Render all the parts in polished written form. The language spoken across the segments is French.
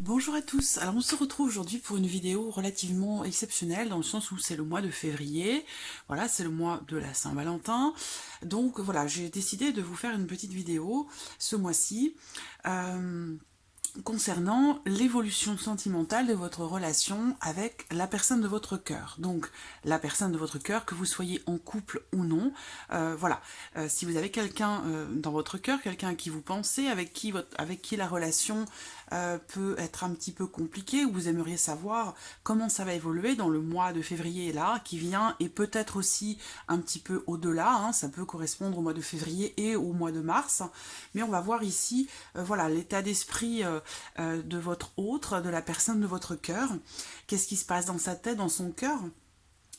Bonjour à tous, alors on se retrouve aujourd'hui pour une vidéo relativement exceptionnelle dans le sens où c'est le mois de février, voilà, c'est le mois de la Saint-Valentin, donc voilà, j'ai décidé de vous faire une petite vidéo ce mois-ci concernant l'évolution sentimentale de votre relation avec la personne de votre cœur. Donc la personne de votre cœur, que vous soyez en couple ou non, voilà. Si vous avez quelqu'un dans votre cœur, quelqu'un à qui vous pensez, avec qui la relation peut être un petit peu compliquée, ou vous aimeriez savoir comment ça va évoluer dans le mois de février là, qui vient, et peut-être aussi un petit peu au-delà, hein, ça peut correspondre au mois de février et au mois de mars, mais on va voir ici, voilà, l'état d'esprit de votre autre, de la personne de votre cœur, qu'est-ce qui se passe dans sa tête, dans son cœur,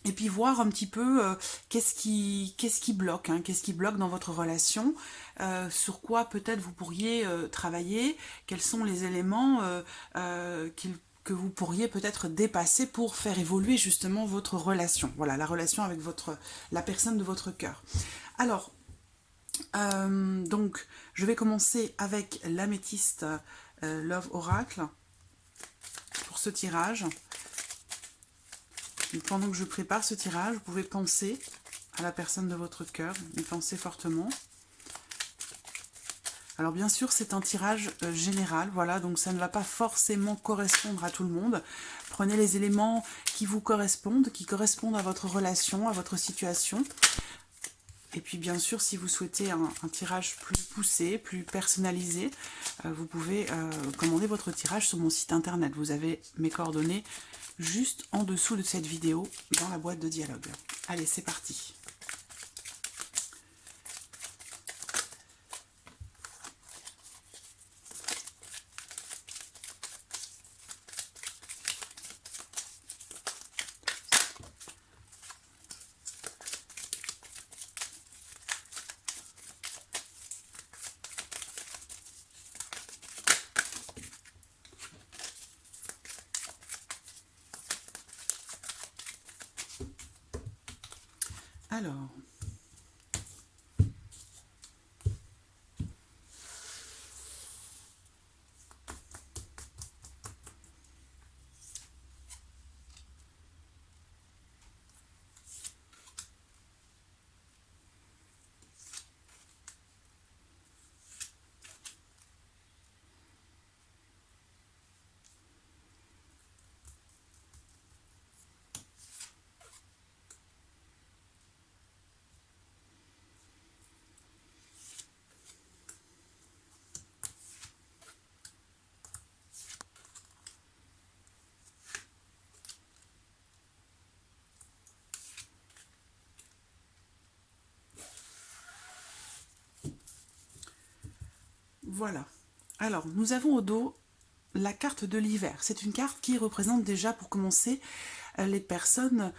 et puis voir un petit peu qu'est-ce qui bloque, hein, qu'est-ce qui bloque dans votre relation, sur quoi peut-être vous pourriez travailler, quels sont les éléments que vous pourriez peut-être dépasser pour faire évoluer justement votre relation, voilà, la relation avec la personne de votre cœur. Alors, donc, je vais commencer avec l'améthyste Love Oracle pour ce tirage. Et pendant que je prépare ce tirage, vous pouvez penser à la personne de votre cœur, y penser fortement. Alors bien sûr, c'est un tirage général, voilà, donc ça ne va pas forcément correspondre à tout le monde. Prenez les éléments qui vous correspondent, qui correspondent à votre relation, à votre situation. Et puis bien sûr, si vous souhaitez un tirage plus poussé, plus personnalisé, vous pouvez commander votre tirage sur mon site internet. Vous avez mes coordonnées juste en dessous de cette vidéo dans la boîte de dialogue. Allez, c'est parti. Alors, voilà. Alors, nous avons au dos la carte de l'hiver. C'est une carte qui représente déjà, pour commencer, une personne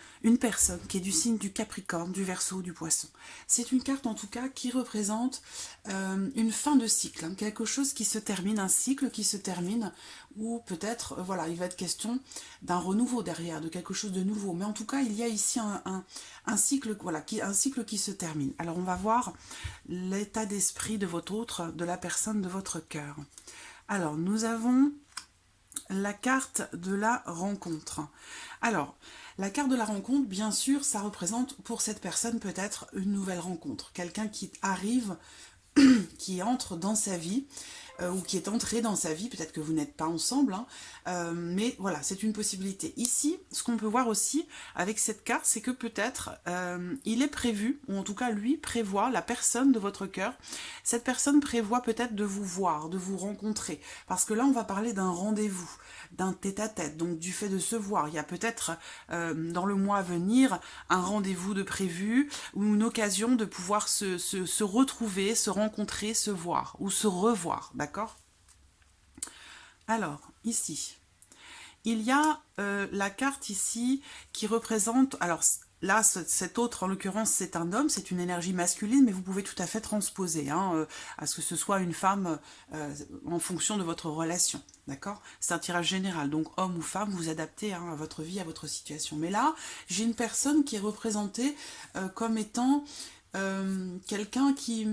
qui est du signe du Capricorne, du Verseau, du Poisson. C'est une carte en tout cas qui représente une fin de cycle, hein, quelque chose qui se termine, un cycle qui se termine, ou peut-être, voilà, il va être question d'un renouveau derrière, de quelque chose de nouveau. Mais en tout cas, il y a ici un cycle, voilà, un cycle qui se termine. Alors on va voir l'état d'esprit de votre autre, de la personne de votre cœur. Alors, nous avons la carte de la rencontre. Alors, la carte de la rencontre, bien sûr, ça représente pour cette personne peut-être une nouvelle rencontre. Quelqu'un qui arrive, qui entre dans sa vie, ou qui est entré dans sa vie, peut-être que vous n'êtes pas ensemble, hein, mais voilà, c'est une possibilité. Ici, ce qu'on peut voir aussi avec cette carte, c'est que peut-être il est prévu, ou en tout cas lui prévoit, la personne de votre cœur, cette personne prévoit peut-être de vous voir, de vous rencontrer, parce que là on va parler d'un rendez-vous, d'un tête-à-tête, donc du fait de se voir. Il y a peut-être dans le mois à venir un rendez-vous de prévu, ou une occasion de pouvoir se retrouver, se rencontrer, se voir, ou se revoir, d'accord? Alors, ici, il y a la carte ici qui représente, alors là, cet autre, en l'occurrence, c'est un homme, c'est une énergie masculine, mais vous pouvez tout à fait transposer, hein, à ce que ce soit une femme en fonction de votre relation, d'accord? C'est un tirage général, donc homme ou femme, vous adaptez, hein, à votre vie, à votre situation. Mais là, j'ai une personne qui est représentée comme étant quelqu'un qui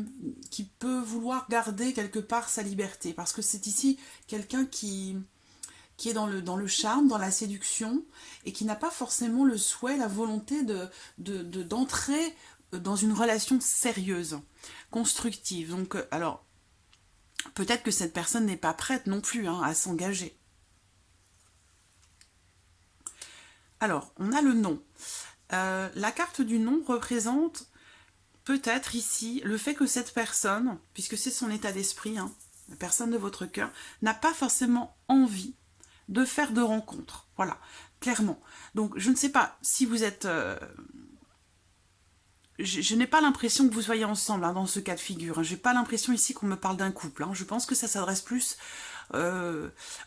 peut vouloir garder quelque part sa liberté, parce que c'est ici quelqu'un qui qui est dans le charme, dans la séduction, et qui n'a pas forcément le souhait, la volonté d'entrer dans une relation sérieuse, constructive. Donc, alors, peut-être que cette personne n'est pas prête non plus hein, à s'engager. Alors, on a le non. La carte du non représente peut-être ici le fait que cette personne, puisque c'est son état d'esprit, hein, la personne de votre cœur, n'a pas forcément envie de faire de rencontres. Voilà, clairement. Donc, je ne sais pas si vous êtes... je n'ai pas l'impression que vous soyez ensemble hein, dans ce cas de figure. Hein. Je n'ai pas l'impression ici qu'on me parle d'un couple. Hein. Je pense que ça s'adresse plus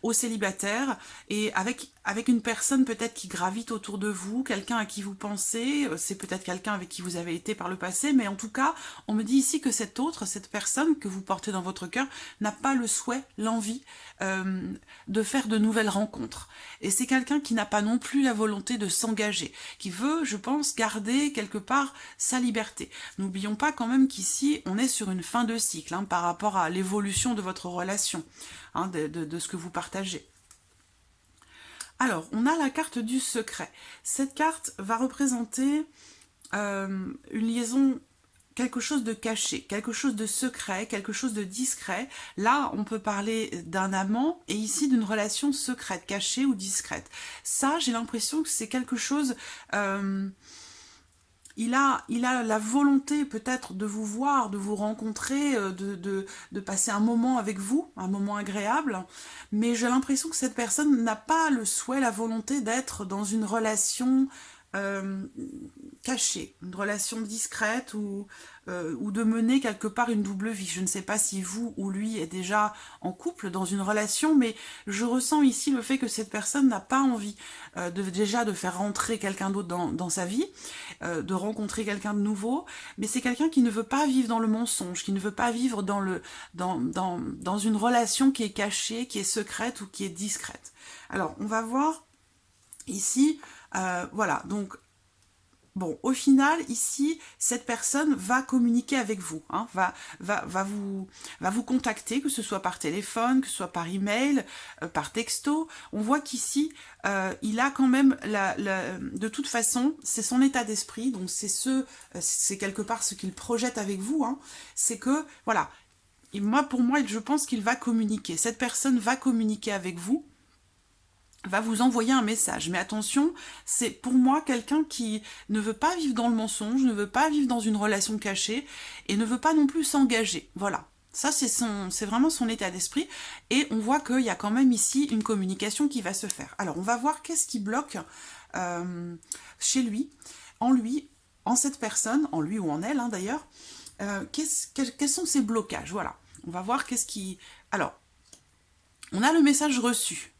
aux célibataires et avec une personne peut-être qui gravite autour de vous, quelqu'un à qui vous pensez, c'est peut-être quelqu'un avec qui vous avez été par le passé, mais en tout cas, on me dit ici que cette personne que vous portez dans votre cœur n'a pas le souhait, l'envie de faire de nouvelles rencontres. Et c'est quelqu'un qui n'a pas non plus la volonté de s'engager, qui veut, je pense, garder quelque part sa liberté. N'oublions pas quand même qu'ici, on est sur une fin de cycle hein, par rapport à l'évolution de votre relation. Hein, de ce que vous partagez. Alors, on a la carte du secret. Cette carte va représenter une liaison, quelque chose de caché, quelque chose de secret, quelque chose de discret. Là, on peut parler d'un amant et ici d'une relation secrète, cachée ou discrète. Ça, j'ai l'impression que c'est quelque chose... Il a la volonté peut-être de vous voir, de vous rencontrer, de passer un moment avec vous, un moment agréable, mais j'ai l'impression que cette personne n'a pas le souhait, la volonté d'être dans une relation cachée, une relation discrète ou de mener quelque part une double vie. Je ne sais pas si vous ou lui est déjà en couple, dans une relation, mais je ressens ici le fait que cette personne n'a pas envie déjà de faire rentrer quelqu'un d'autre dans sa vie, de rencontrer quelqu'un de nouveau, mais c'est quelqu'un qui ne veut pas vivre dans le mensonge, qui ne veut pas vivre dans une relation qui est cachée, qui est secrète ou qui est discrète. Alors, on va voir ici, voilà, donc bon, au final, ici, cette personne va communiquer avec vous, hein, va vous contacter, que ce soit par téléphone, que ce soit par email, par texto. On voit qu'ici, il a quand même, de toute façon, c'est son état d'esprit, donc c'est quelque part ce qu'il projette avec vous, hein, c'est que, voilà, et pour moi, je pense qu'il va communiquer. Cette personne va communiquer avec vous, va vous envoyer un message. Mais attention, c'est pour moi quelqu'un qui ne veut pas vivre dans le mensonge, ne veut pas vivre dans une relation cachée et ne veut pas non plus s'engager. Voilà. Ça, c'est vraiment son état d'esprit. Et on voit qu'il y a quand même ici une communication qui va se faire. Alors, on va voir qu'est-ce qui bloque chez lui, en cette personne, en lui ou en elle hein, d'ailleurs. Quels sont ces blocages? Voilà. On va voir qu'est-ce qui... Alors, on a le message reçu.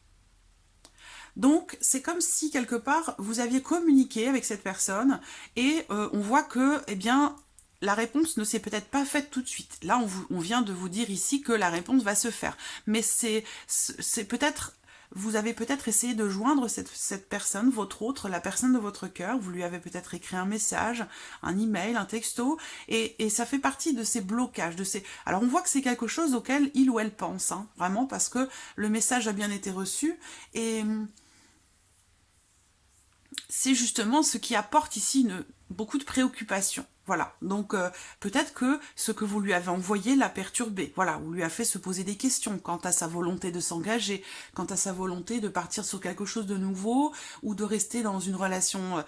Donc, c'est comme si, quelque part, vous aviez communiqué avec cette personne et on voit que, eh bien, la réponse ne s'est peut-être pas faite tout de suite. Là, on vient de vous dire ici que la réponse va se faire. Mais c'est peut-être... Vous avez peut-être essayé de joindre cette personne, votre autre, la personne de votre cœur. Vous lui avez peut-être écrit un message, un email, un texto. Et ça fait partie de ces blocages. Alors, on voit que c'est quelque chose auquel il ou elle pense. Hein, vraiment, parce que le message a bien été reçu. Et... c'est justement ce qui apporte ici beaucoup de préoccupation. Voilà, donc peut-être que ce que vous lui avez envoyé l'a perturbé, voilà, ou lui a fait se poser des questions quant à sa volonté de s'engager, quant à sa volonté de partir sur quelque chose de nouveau, ou de rester dans une relation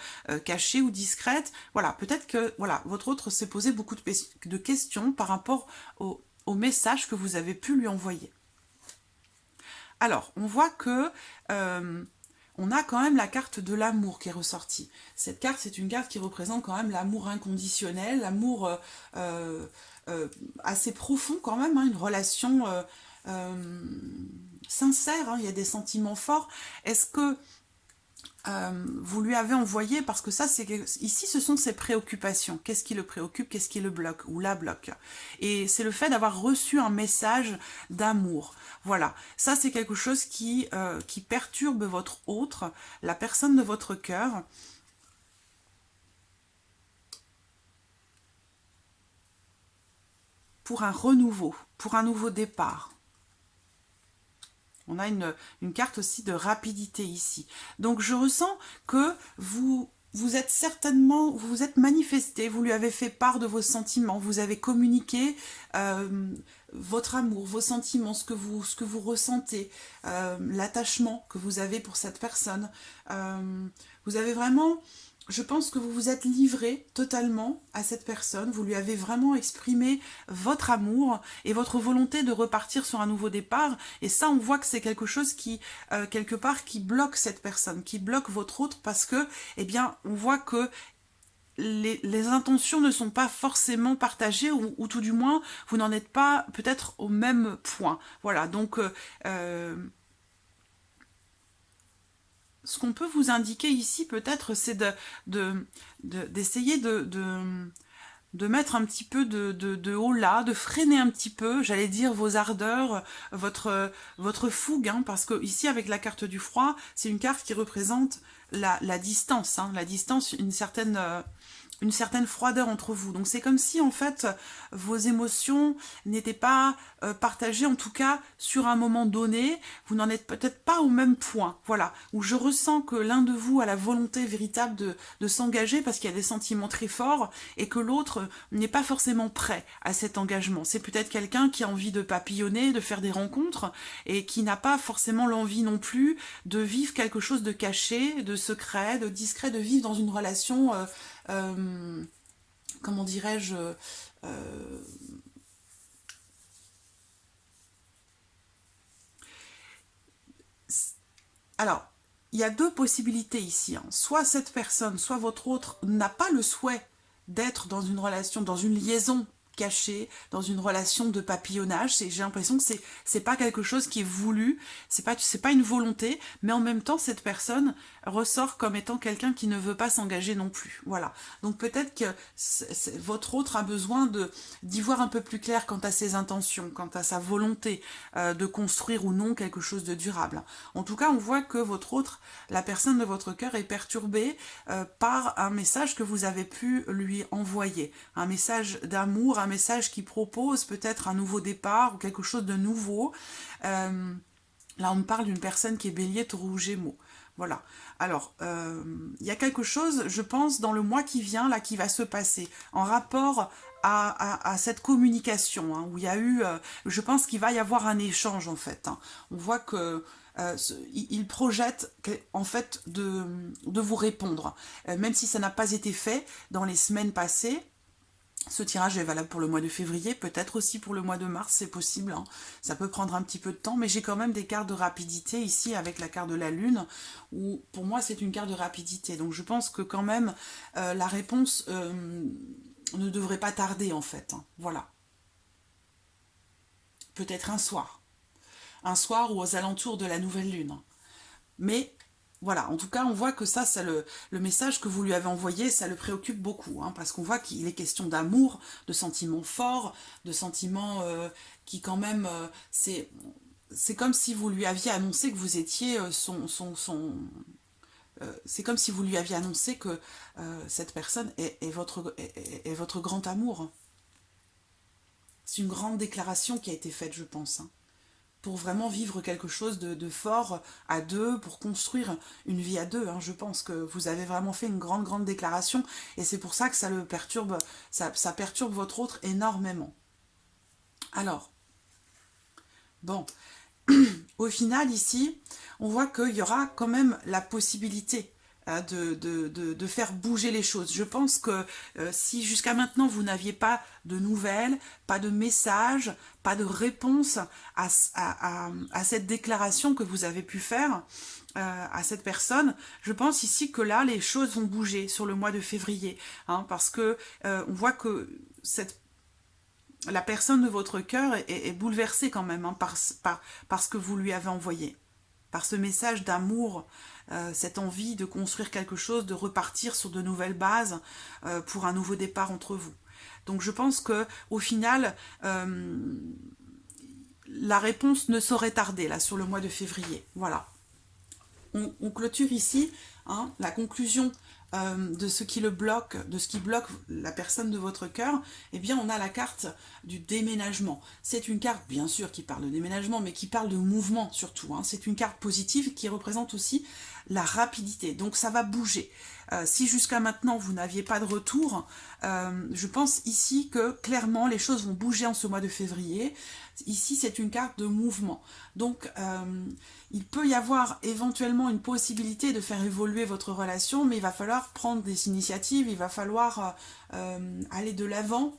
cachée ou discrète. Voilà, peut-être que voilà, votre autre s'est posé beaucoup de questions par rapport au message que vous avez pu lui envoyer. Alors, on voit que... on a quand même la carte de l'amour qui est ressortie. Cette carte, c'est une carte qui représente quand même l'amour inconditionnel, l'amour assez profond quand même, hein, une relation sincère, hein, il y a des sentiments forts. Est-ce que vous lui avez envoyé, parce que ça, ici, ce sont ses préoccupations. Qu'est-ce qui le préoccupe, qu'est-ce qui le bloque ou la bloque? Et c'est le fait d'avoir reçu un message d'amour. Voilà, ça c'est quelque chose qui perturbe votre autre, la personne de votre cœur. Pour un renouveau, pour un nouveau départ. On a une carte aussi de rapidité ici. Donc je ressens que vous êtes certainement, vous vous êtes manifesté, vous lui avez fait part de vos sentiments, vous avez communiqué votre amour, vos sentiments, ce que vous ressentez, l'attachement que vous avez pour cette personne. Vous avez vraiment... Je pense que vous vous êtes livré totalement à cette personne, vous lui avez vraiment exprimé votre amour et votre volonté de repartir sur un nouveau départ. Et ça, on voit que c'est quelque chose qui, quelque part, qui bloque cette personne, qui bloque votre autre parce que, eh bien, on voit que les intentions ne sont pas forcément partagées ou tout du moins, vous n'en êtes pas peut-être au même point. Voilà, donc... ce qu'on peut vous indiquer ici, peut-être, c'est d'essayer de mettre un petit peu de haut là, de freiner un petit peu, j'allais dire, vos ardeurs, votre fougue, hein, parce que ici, avec la carte du froid, c'est une carte qui représente la distance, hein, la distance, une certaine froideur entre vous. Donc c'est comme si en fait vos émotions n'étaient pas partagées, en tout cas sur un moment donné, vous n'en êtes peut-être pas au même point, voilà, où je ressens que l'un de vous a la volonté véritable de s'engager parce qu'il y a des sentiments très forts et que l'autre n'est pas forcément prêt à cet engagement. C'est peut-être quelqu'un qui a envie de papillonner, de faire des rencontres et qui n'a pas forcément l'envie non plus de vivre quelque chose de caché, de secret, de discret, de vivre dans une relation comment dirais-je, alors, il y a deux possibilités ici, hein. Soit cette personne, soit votre autre n'a pas le souhait d'être dans une relation, dans une liaison cachée, dans une relation de papillonnage. J'ai l'impression que c'est pas quelque chose qui est voulu, c'est pas une volonté, mais en même temps, cette personne ressort comme étant quelqu'un qui ne veut pas s'engager non plus. Voilà. Donc peut-être que votre autre a besoin d'y voir un peu plus clair quant à ses intentions, quant à sa volonté de construire ou non quelque chose de durable. En tout cas, on voit que votre autre, la personne de votre cœur, est perturbée par un message que vous avez pu lui envoyer. Un message d'amour, un message qui propose peut-être un nouveau départ ou quelque chose de nouveau. Là, on me parle d'une personne qui est bélier, taureau ou gémeaux. Voilà. Alors, il y a quelque chose, je pense, dans le mois qui vient, là, qui va se passer, en rapport à cette communication, hein, où il y a eu, je pense qu'il va y avoir un échange, en fait. Hein. On voit que il projette, en fait, de vous répondre. Même si ça n'a pas été fait dans les semaines passées, ce tirage est valable pour le mois de février, peut-être aussi pour le mois de mars, c'est possible. Hein. Ça peut prendre un petit peu de temps, mais j'ai quand même des cartes de rapidité ici avec la carte de la Lune, où pour moi c'est une carte de rapidité. Donc je pense que quand même la réponse ne devrait pas tarder en fait. Hein. Voilà. Peut-être un soir ou aux alentours de la nouvelle Lune. Mais... voilà, en tout cas, on voit que ça, c'est le message que vous lui avez envoyé, ça le préoccupe beaucoup, hein, parce qu'on voit qu'il est question d'amour, de sentiments forts, de sentiments qui quand même, c'est comme si vous lui aviez annoncé que vous étiez c'est comme si vous lui aviez annoncé que cette personne est votre grand amour. C'est une grande déclaration qui a été faite, je pense, hein, pour vraiment vivre quelque chose de fort à deux, pour construire une vie à deux. Hein. Je pense que vous avez vraiment fait une grande déclaration et c'est pour ça que ça le perturbe, ça perturbe votre autre énormément. Alors, bon, au final ici, on voit qu'il y aura quand même la possibilité de faire bouger les choses. Je pense que si jusqu'à maintenant vous n'aviez pas de nouvelles, pas de messages, pas de réponse à cette déclaration que vous avez pu faire à cette personne, je pense ici que là les choses vont bouger sur le mois de février, hein, parce que on voit que la personne de votre cœur est bouleversée quand même, hein, par ce que vous lui avez envoyé, par ce message d'amour, cette envie de construire quelque chose, de repartir sur de nouvelles bases pour un nouveau départ entre vous. Donc je pense que au final, la réponse ne saurait tarder là sur le mois de février. Voilà. On clôture ici, hein, la conclusion de ce qui le bloque, de ce qui bloque la personne de votre cœur, eh bien on a la carte du déménagement. C'est une carte bien sûr qui parle de déménagement, mais qui parle de mouvement surtout, hein. C'est une carte positive qui représente aussi la rapidité, donc ça va bouger. Si jusqu'à maintenant vous n'aviez pas de retour, je pense ici que clairement les choses vont bouger en ce mois de février. Ici c'est une carte de mouvement, donc il peut y avoir éventuellement une possibilité de faire évoluer votre relation, mais il va falloir prendre des initiatives, il va falloir aller de l'avant,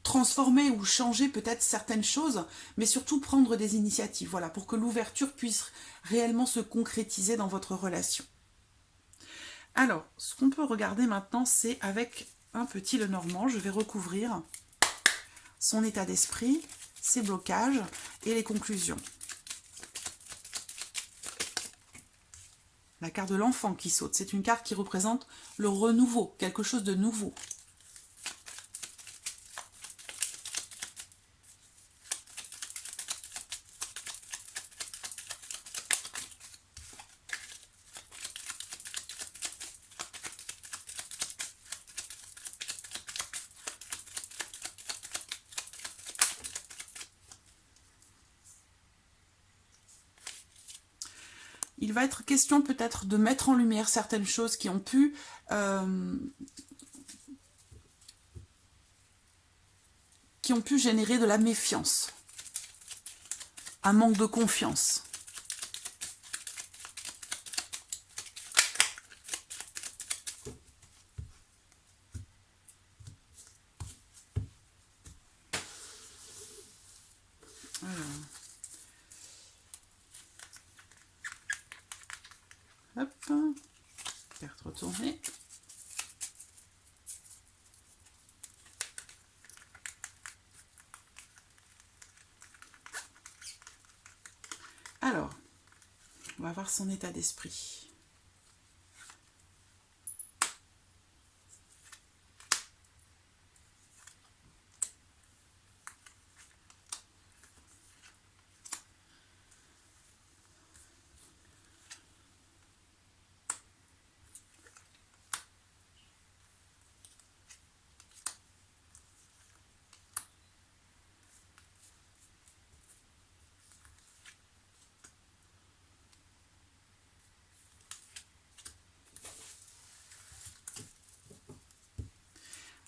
transformer ou changer peut-être certaines choses, mais surtout prendre des initiatives, voilà, pour que l'ouverture puisse réellement se concrétiser dans votre relation. Alors, ce qu'on peut regarder maintenant, c'est avec un petit Lenormand, je vais recouvrir son état d'esprit, ses blocages et les conclusions. La carte de l'enfant qui saute, c'est une carte qui représente le renouveau, quelque chose de nouveau. Il va être question peut-être de mettre en lumière certaines choses qui ont pu générer de la méfiance, un manque de confiance. Hop, carte retournée. Alors, on va voir son état d'esprit.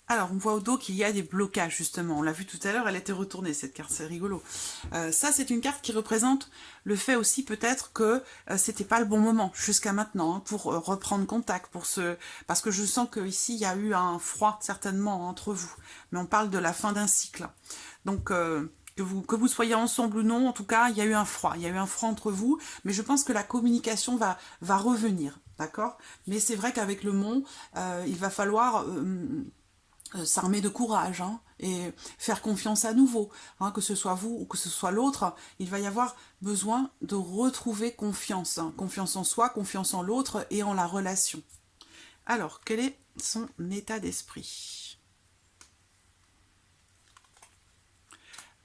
Alors, on voit au dos qu'il y a des blocages, justement. On l'a vu tout à l'heure, elle était retournée, cette carte, c'est rigolo. Ça, c'est une carte qui représente le fait aussi, peut-être, que c'était pas le bon moment, jusqu'à maintenant, hein, pour reprendre contact, parce que je sens qu'ici, il y a eu un froid, certainement, entre vous. Mais on parle de la fin d'un cycle. Donc, que vous soyez ensemble ou non, en tout cas, il y a eu un froid. Il y a eu un froid entre vous, mais je pense que la communication va revenir, d'accord? Mais c'est vrai qu'avec le mont, il va falloir... s'armer de courage, hein, et faire confiance à nouveau, hein, que ce soit vous ou que ce soit l'autre, il va y avoir besoin de retrouver confiance, hein, confiance en soi, confiance en l'autre et en la relation. Alors, quel est son état d'esprit?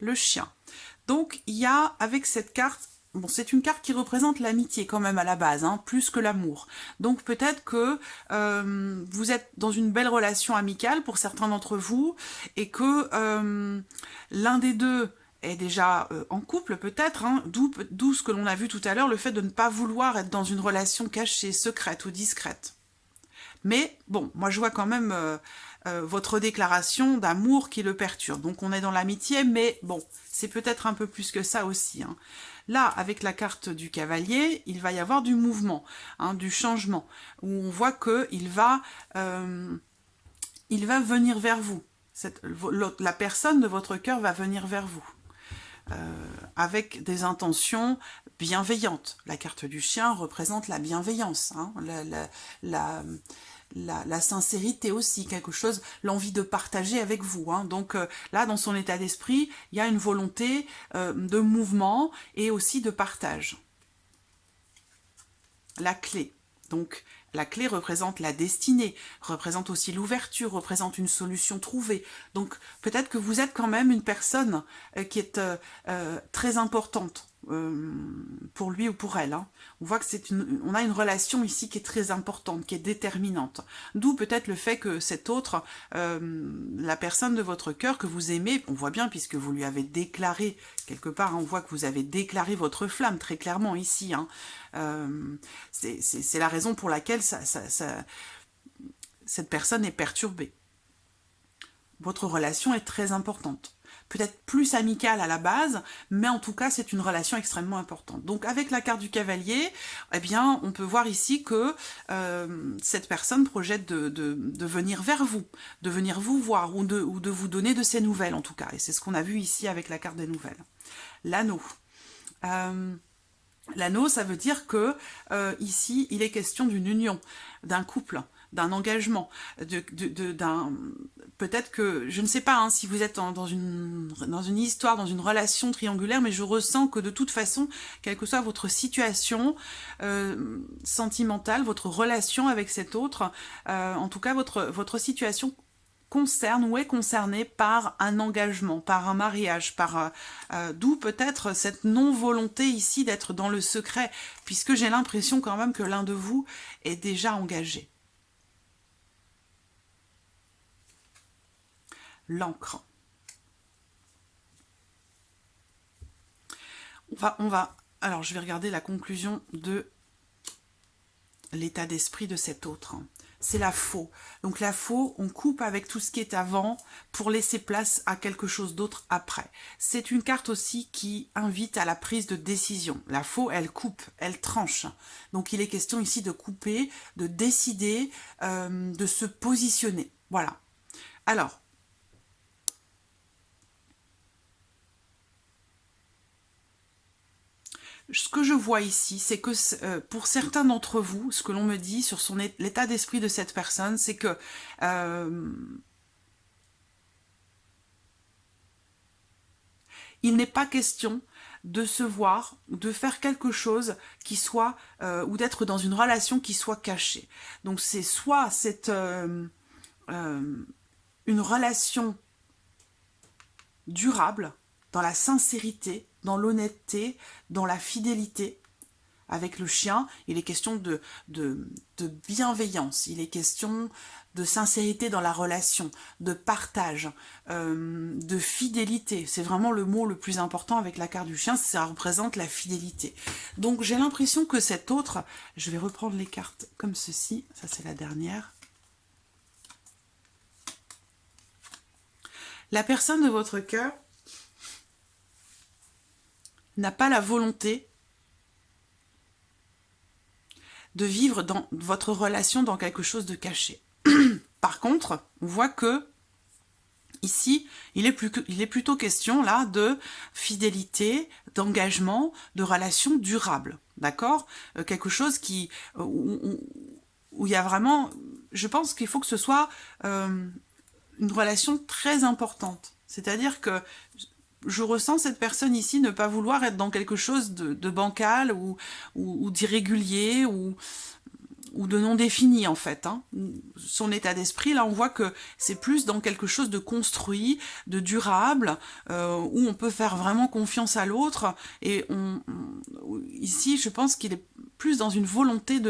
Le chien. Donc, il y a, avec cette carte, bon, c'est une carte qui représente l'amitié quand même à la base, hein, plus que l'amour. Donc peut-être que vous êtes dans une belle relation amicale pour certains d'entre vous et que l'un des deux est déjà en couple peut-être, hein, d'où ce que l'on a vu tout à l'heure, le fait de ne pas vouloir être dans une relation cachée, secrète ou discrète. Mais bon, moi je vois quand même votre déclaration d'amour qui le perturbe. Donc on est dans l'amitié, mais bon, c'est peut-être un peu plus que ça aussi, hein. Là, avec la carte du cavalier, il va y avoir du mouvement, hein, du changement, où on voit qu'il va venir vers vous. La personne de votre cœur va venir vers vous. Avec des intentions bienveillantes. La carte du chien représente la bienveillance, hein, la sincérité aussi, quelque chose, l'envie de partager avec vous, hein. Donc là, dans son état d'esprit, il y a une volonté de mouvement et aussi de partage. La clé. Donc, la clé représente la destinée, représente aussi l'ouverture, représente une solution trouvée. Donc, peut-être que vous êtes quand même une personne qui est très importante pour lui ou pour elle. Hein. On voit que on a une relation ici qui est très importante, qui est déterminante. D'où peut-être le fait que cet autre, la personne de votre cœur que vous aimez, on voit bien puisque vous lui avez déclaré, quelque part, hein, on voit que vous avez déclaré votre flamme très clairement ici. Hein. C'est la raison pour laquelle cette personne est perturbée. Votre relation est très importante. Peut-être plus amicale à la base, mais en tout cas, c'est une relation extrêmement importante. Donc, avec la carte du cavalier, eh bien, on peut voir ici que cette personne projette de venir vers vous, de venir vous voir, ou de vous donner de ses nouvelles, en tout cas. Et c'est ce qu'on a vu ici avec la carte des nouvelles. L'anneau. L'anneau, ça veut dire que ici, il est question d'une union, d'un couple, d'un engagement, peut-être que, je ne sais pas hein, si vous êtes dans une histoire, dans une relation triangulaire, mais je ressens que de toute façon, quelle que soit votre situation sentimentale, votre relation avec cet autre, en tout cas votre situation concerne ou est concernée par un engagement, par un mariage, d'où peut-être cette non-volonté ici d'être dans le secret, puisque j'ai l'impression quand même que l'un de vous est déjà engagé. L'encre. Alors, je vais regarder la conclusion de l'état d'esprit de cet autre. C'est la faux. Donc la faux, on coupe avec tout ce qui est avant pour laisser place à quelque chose d'autre après. C'est une carte aussi qui invite à la prise de décision. La faux, elle coupe, elle tranche. Donc il est question ici de couper, de décider, de se positionner. Voilà. Alors, ce que je vois ici, c'est que pour certains d'entre vous, ce que l'on me dit sur l'état d'esprit de cette personne, c'est que il n'est pas question de se voir, de faire quelque chose qui soit, ou d'être dans une relation qui soit cachée. Donc c'est soit une relation durable, dans la sincérité, dans l'honnêteté, dans la fidélité. Avec le chien, il est question de bienveillance, il est question de sincérité dans la relation, de partage, de fidélité. C'est vraiment le mot le plus important avec la carte du chien, ça représente la fidélité. Donc j'ai l'impression que cet autre, je vais reprendre les cartes comme ceci, ça c'est la dernière. La personne de votre cœur n'a pas la volonté de vivre dans votre relation dans quelque chose de caché. Par contre, on voit que ici, il est plutôt question là de fidélité, d'engagement, de relation durable, d'accord? Quelque chose où il y a vraiment, je pense qu'il faut que ce soit une relation très importante. C'est-à-dire que je ressens cette personne ici ne pas vouloir être dans quelque chose de bancal ou d'irrégulier ou de non défini en fait. Hein. Son état d'esprit, là on voit que c'est plus dans quelque chose de construit, de durable, où on peut faire vraiment confiance à l'autre. Et ici je pense qu'il est plus dans une volonté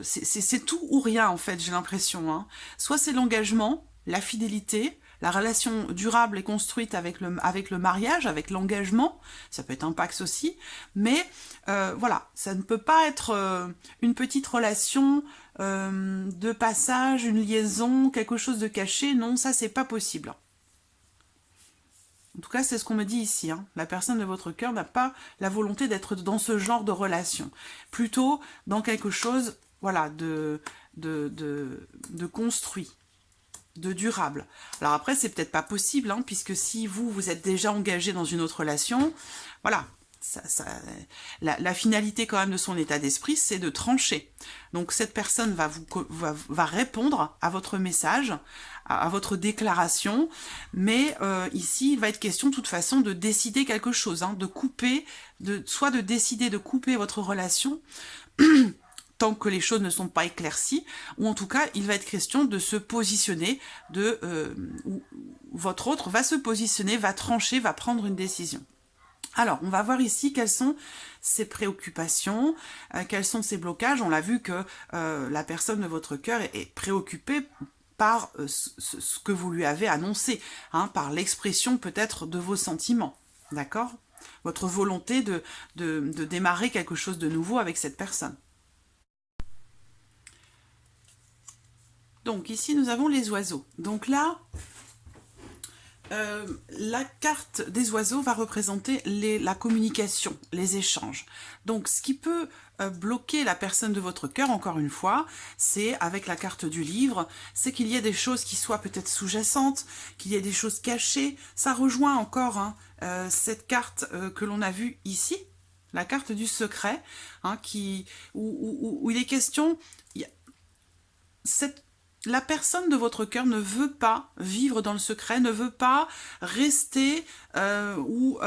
c'est tout ou rien en fait, j'ai l'impression. Hein. Soit c'est l'engagement, la fidélité, la relation durable et construite avec le mariage, avec l'engagement, ça peut être un pax aussi, mais voilà, ça ne peut pas être une petite relation de passage, une liaison, quelque chose de caché, non, ça c'est pas possible. En tout cas, c'est ce qu'on me dit ici. Hein. La personne de votre cœur n'a pas la volonté d'être dans ce genre de relation. Plutôt dans quelque chose, voilà, de construit, de durable. Alors après, c'est peut-être pas possible, hein, puisque si vous êtes déjà engagé dans une autre relation, voilà, la finalité quand même de son état d'esprit, c'est de trancher. Donc cette personne va répondre à votre message, à votre déclaration, mais ici, il va être question de toute façon de décider quelque chose, hein, de couper, soit de décider de couper votre relation, tant que les choses ne sont pas éclaircies, ou en tout cas, il va être question de se positionner, votre autre va se positionner, va trancher, va prendre une décision. Alors, on va voir ici quelles sont ses préoccupations, quels sont ses blocages. On l'a vu que la personne de votre cœur est préoccupée par ce que vous lui avez annoncé, hein, par l'expression peut-être de vos sentiments, d'accord? Votre volonté de démarrer quelque chose de nouveau avec cette personne. Donc ici, nous avons les oiseaux. Donc là, la carte des oiseaux va représenter la communication, les échanges. Donc, ce qui peut bloquer la personne de votre cœur, encore une fois, c'est avec la carte du livre, c'est qu'il y ait des choses qui soient peut-être sous-jacentes, qu'il y ait des choses cachées. Ça rejoint encore hein, cette carte que l'on a vue ici, la carte du secret, hein, où il est question... La personne de votre cœur ne veut pas vivre dans le secret, ne veut pas rester ou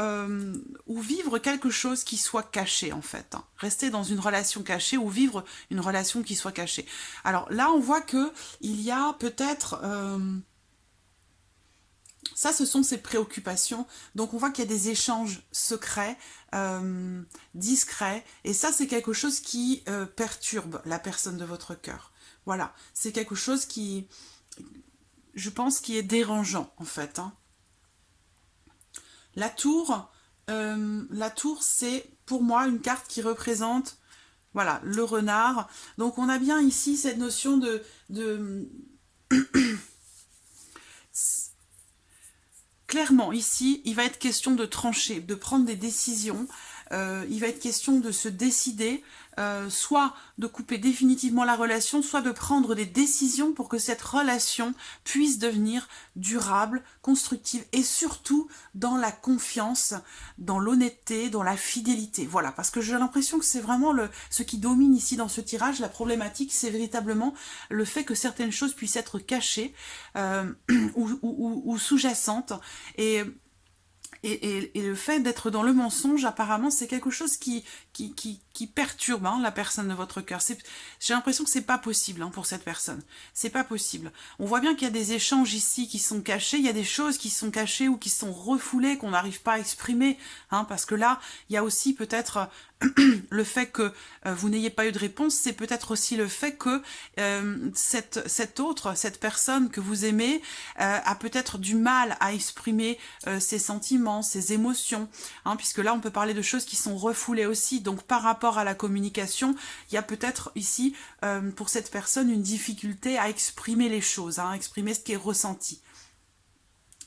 vivre quelque chose qui soit caché en fait. Hein. Rester dans une relation cachée ou vivre une relation qui soit cachée. Alors là, on voit que il y a peut-être... ça, ce sont ses préoccupations. Donc, on voit qu'il y a des échanges secrets, discrets. Et ça, c'est quelque chose qui perturbe la personne de votre cœur. Voilà, c'est quelque chose qui, je pense, qui est dérangeant, en fait. Hein. La tour, c'est, pour moi, une carte qui représente, voilà, le renard. Donc, on a bien ici cette notion de clairement, ici, il va être question de trancher, de prendre des décisions. Il va être question de se décider, soit de couper définitivement la relation, soit de prendre des décisions pour que cette relation puisse devenir durable, constructive et surtout dans la confiance, dans l'honnêteté, dans la fidélité. Voilà, parce que j'ai l'impression que c'est vraiment ce qui domine ici dans ce tirage. La problématique, c'est véritablement le fait que certaines choses puissent être cachées ou sous-jacentes et le fait d'être dans le mensonge, apparemment, c'est quelque chose qui perturbe hein, la personne de votre cœur. J'ai l'impression que c'est pas possible hein, pour cette personne. C'est pas possible. On voit bien qu'il y a des échanges ici qui sont cachés. Il y a des choses qui sont cachées ou qui sont refoulées, qu'on n'arrive pas à exprimer. Hein, parce que là, il y a aussi peut-être... le fait que vous n'ayez pas eu de réponse, c'est peut-être aussi le fait que cette personne que vous aimez a peut-être du mal à exprimer ses sentiments, ses émotions, hein, puisque là on peut parler de choses qui sont refoulées aussi. Donc par rapport à la communication, il y a peut-être ici pour cette personne une difficulté à exprimer les choses, hein, à exprimer ce qui est ressenti.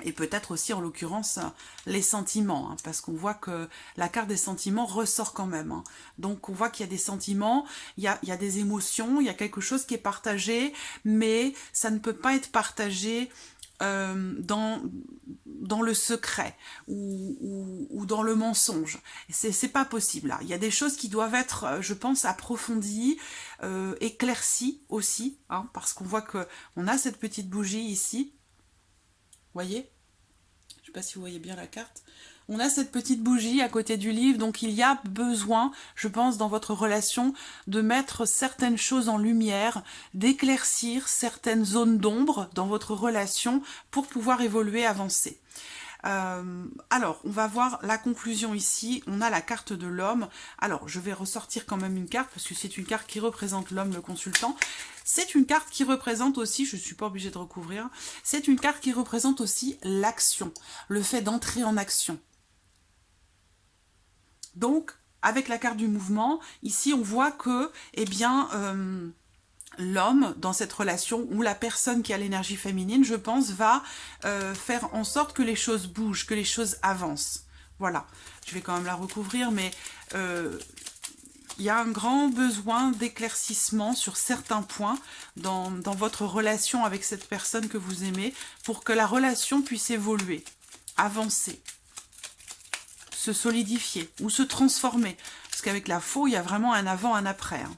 Et peut-être aussi, en l'occurrence, les sentiments, hein, parce qu'on voit que la carte des sentiments ressort quand même. Hein. Donc, on voit qu'il y a des sentiments, il y a des émotions, il y a quelque chose qui est partagé, mais ça ne peut pas être partagé dans le secret ou dans le mensonge. C'est pas possible, là. Il y a des choses qui doivent être, je pense, approfondies, éclaircies aussi, hein, parce qu'on voit qu'on a cette petite bougie ici, voyez? Je ne sais pas si vous voyez bien la carte. On a cette petite bougie à côté du livre, donc il y a besoin, je pense, dans votre relation, de mettre certaines choses en lumière, d'éclaircir certaines zones d'ombre dans votre relation pour pouvoir évoluer, avancer. Alors, on va voir la conclusion ici. On a la carte de l'homme. Alors, je vais ressortir quand même une carte parce que c'est une carte qui représente l'homme, le consultant. C'est une carte qui représente aussi, je ne suis pas obligée de recouvrir, c'est une carte qui représente aussi l'action, le fait d'entrer en action. Donc, avec la carte du mouvement, ici on voit que, eh bien, l'homme dans cette relation ou la personne qui a l'énergie féminine, je pense, va faire en sorte que les choses bougent, que les choses avancent. Voilà, je vais quand même la recouvrir, mais il y a un grand besoin d'éclaircissement sur certains points dans votre relation avec cette personne que vous aimez pour que la relation puisse évoluer, avancer, se solidifier ou se transformer. Parce qu'avec la faux, il y a vraiment un avant, un après. Hein.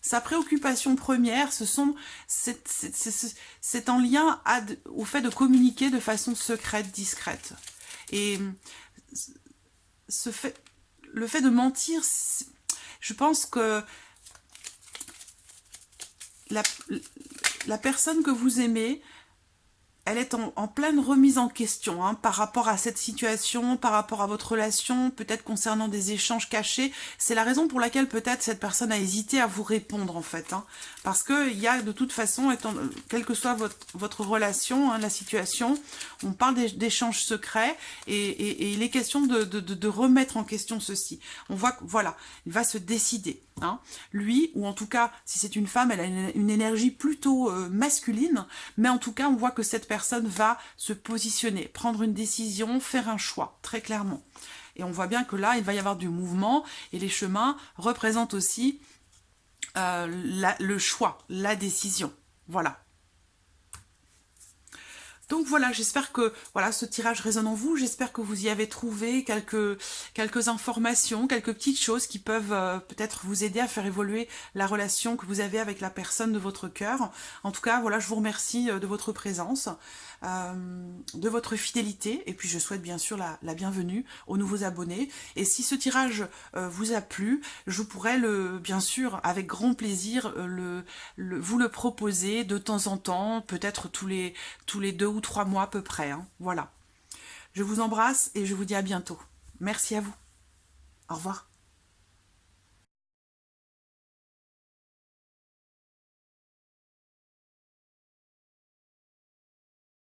Sa préoccupation première, c'est en lien au fait de communiquer de façon secrète, discrète. Et le fait de mentir, je pense que la personne que vous aimez elle est en pleine remise en question hein, par rapport à cette situation, par rapport à votre relation, peut-être concernant des échanges cachés. C'est la raison pour laquelle peut-être cette personne a hésité à vous répondre en fait. Hein, parce qu'il y a de toute façon, quelle que soit votre relation, hein, la situation, on parle d'échanges secrets et il est question de remettre en question ceci. On voit que voilà, il va se décider. Hein. Lui, ou en tout cas, si c'est une femme, elle a une énergie plutôt masculine, mais en tout cas, on voit que cette personne va se positionner, prendre une décision, faire un choix, très clairement. Et on voit bien que là, il va y avoir du mouvement, et les chemins représentent aussi le choix, la décision. Voilà. Donc voilà, j'espère que voilà, ce tirage résonne en vous. J'espère que vous y avez trouvé quelques informations, quelques petites choses qui peuvent peut-être vous aider à faire évoluer la relation que vous avez avec la personne de votre cœur. En tout cas, voilà, je vous remercie de votre présence, de votre fidélité. Et puis, je souhaite bien sûr la bienvenue aux nouveaux abonnés. Et si ce tirage vous a plu, je pourrais bien sûr, avec grand plaisir, vous le proposer de temps en temps, peut-être tous les 2 ou 3 mois à peu près. Hein. Voilà. Je vous embrasse et je vous dis à bientôt. Merci à vous. Au revoir.